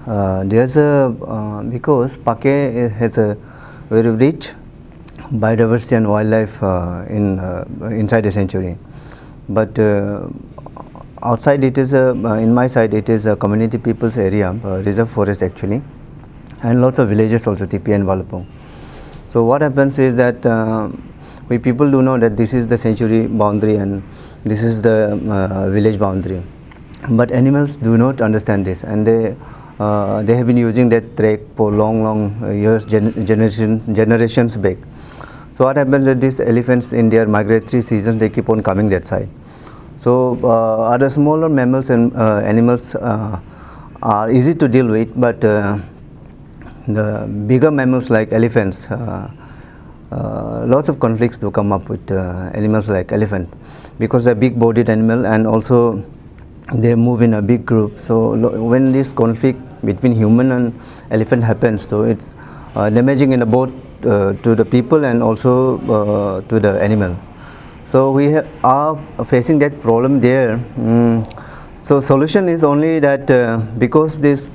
There's a because Pakke has a very rich biodiversity and wildlife inside the sanctuary, but outside it is in my side it is a community people's area, reserve forest actually, and lots of villages also, Tippi and Valapong. So what happens is that we people do know that this is the sanctuary boundary and this is the village boundary, but animals do not understand this, and they have been using that track for long years, generations back. So what happens that these elephants in their migratory season, they keep on coming that side. So other smaller mammals and animals are easy to deal with, but the bigger mammals like elephants, lots of conflicts do come up with animals like elephant, because they're big bodied animal and also they move in a big group. So when this conflict between human and elephant happens, so it's damaging in both to the people and also to the animal. So we are facing that problem there. So solution is only that because these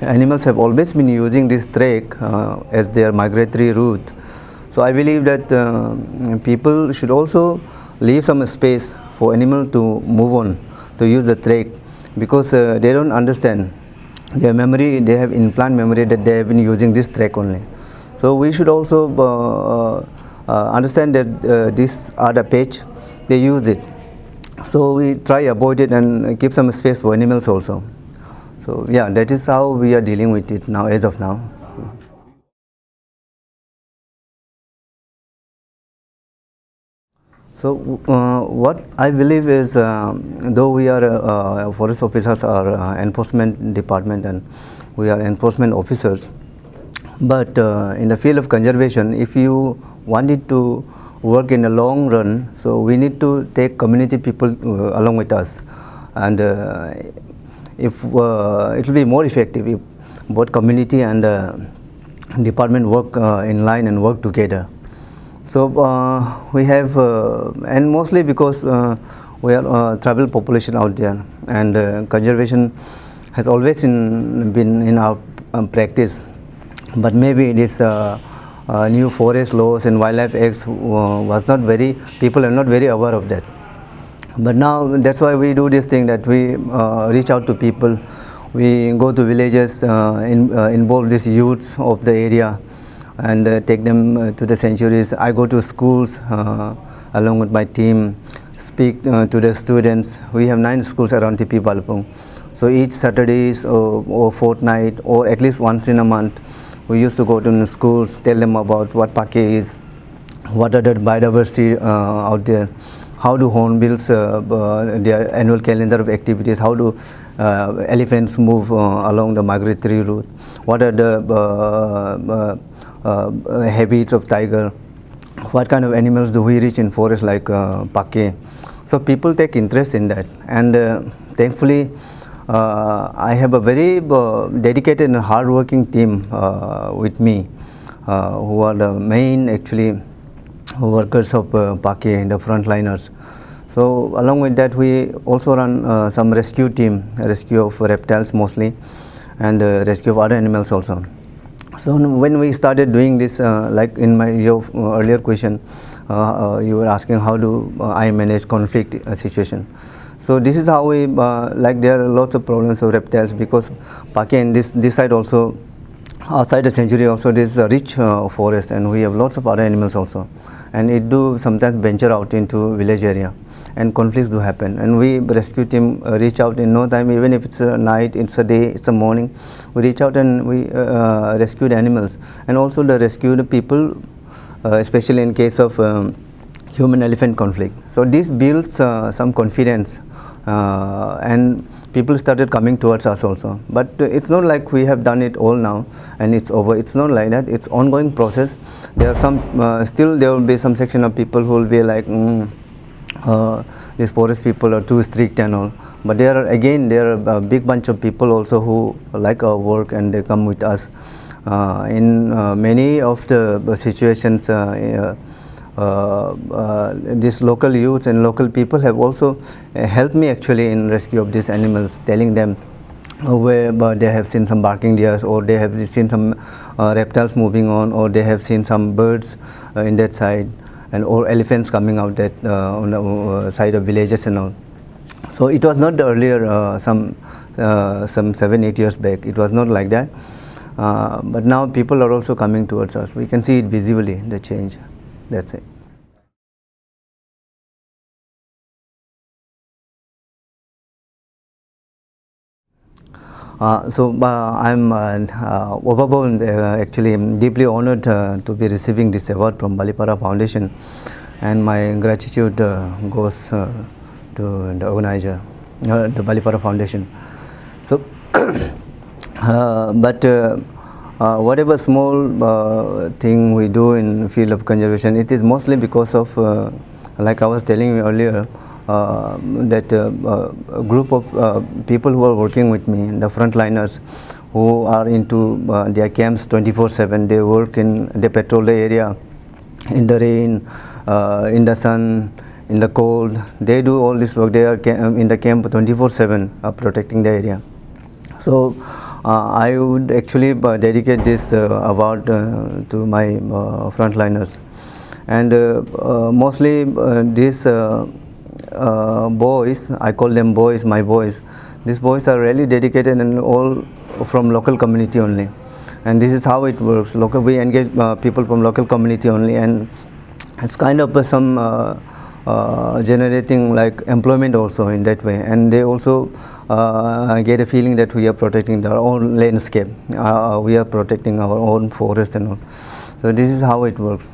animals have always been using this track as their migratory route. So I believe that people should also leave some space for animal to move on, to use the track, because they don't understand. Their memory, they have implant memory that they have been using this track only. So we should also understand that these are the page, they use it. So we try avoid it and keep some space for animals also. So yeah, that is how we are dealing with it now, as of now. So what I believe is, though we are forest officers or enforcement department and we are enforcement officers, but in the field of conservation, if you wanted to work in the long run, so we need to take community people along with us, and if it will be more effective if both community and department work in line and work together. So we have, and mostly because we are tribal population out there, and conservation has always been in our practice, but maybe this new forest laws and wildlife acts was not very, people are not very aware of that. But now that's why we do this thing, that we reach out to people, we go to villages, involve these youths of the area, and take them to the sanctuaries. I go to schools along with my team, speak to the students. We have 9 schools around Tippi Valapong. So each Saturdays or fortnight or at least once in a month, we used to go to the schools, tell them about what Pakke is, what are the biodiversity out there, how do hornbills, their annual calendar of activities, how do elephants move along the migratory route, what are the habits of tiger, what kind of animals do we reach in forest like Pakke. So people take interest in that, and thankfully I have a very dedicated and hard-working team with me, who are the main actually workers of Pakke, the frontliners. So along with that, we also run some rescue team, rescue of reptiles mostly, and rescue of other animals also. So when we started doing this, like in your earlier question, you were asking how do I manage conflict situation. So this is how we, like there are lots of problems of reptiles, because Pakke and this side also, outside the sanctuary also, there is a rich forest, and we have lots of other animals also, and it do sometimes venture out into village area, and conflicts do happen, and we rescue team reach out in no time, even if it's a night, it's a day, it's a morning, we reach out and we rescue the animals, and also the rescued people, especially in case of human-elephant conflict. So this builds some confidence, and people started coming towards us also. But it's not like we have done it all now and it's over. It's not like that. It's ongoing process. There are some still there will be some section of people who will be like these forest people are too strict and all. But there are a big bunch of people also who like our work, and they come with us in many of the situations. These local youths and local people have also helped me actually in rescue of these animals, telling them where they have seen some barking deers, or they have seen some reptiles moving on, or they have seen some birds in that side, and or elephants coming out that on the side of villages and all. So it was not earlier, some 7-8 years back, it was not like that. But now people are also coming towards us. We can see it visibly, the change. That's it. I'm overbound, actually I'm deeply honored to be receiving this award from Balipara Foundation, and my gratitude goes to the organizer, the Balipara Foundation. So, whatever small thing we do in field of conservation, it is mostly because of, like I was telling you earlier, that a group of people who are working with me, the frontliners, who are into their camps 24/7. They work they patrol the area in the rain, in the sun, in the cold. They do all this work. They are in the camp 24/7, protecting the area. So I would actually dedicate this award to my frontliners, and mostly these boys, I call them boys, my boys. These boys are really dedicated, and all from local community only. And this is how it works. We engage people from local community only, and it's kind of some generating like employment also in that way. And they also get a feeling that we are protecting our own landscape, we are protecting our own forest and all. So this is how it works.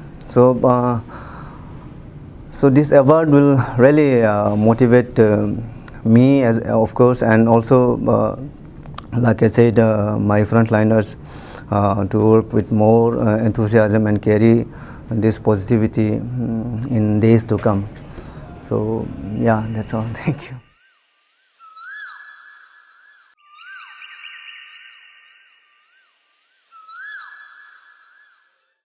So this award will really motivate me, as of course, and also like I said, my frontliners to work with more enthusiasm and carry this positivity in days to come. So yeah, that's all. Thank you.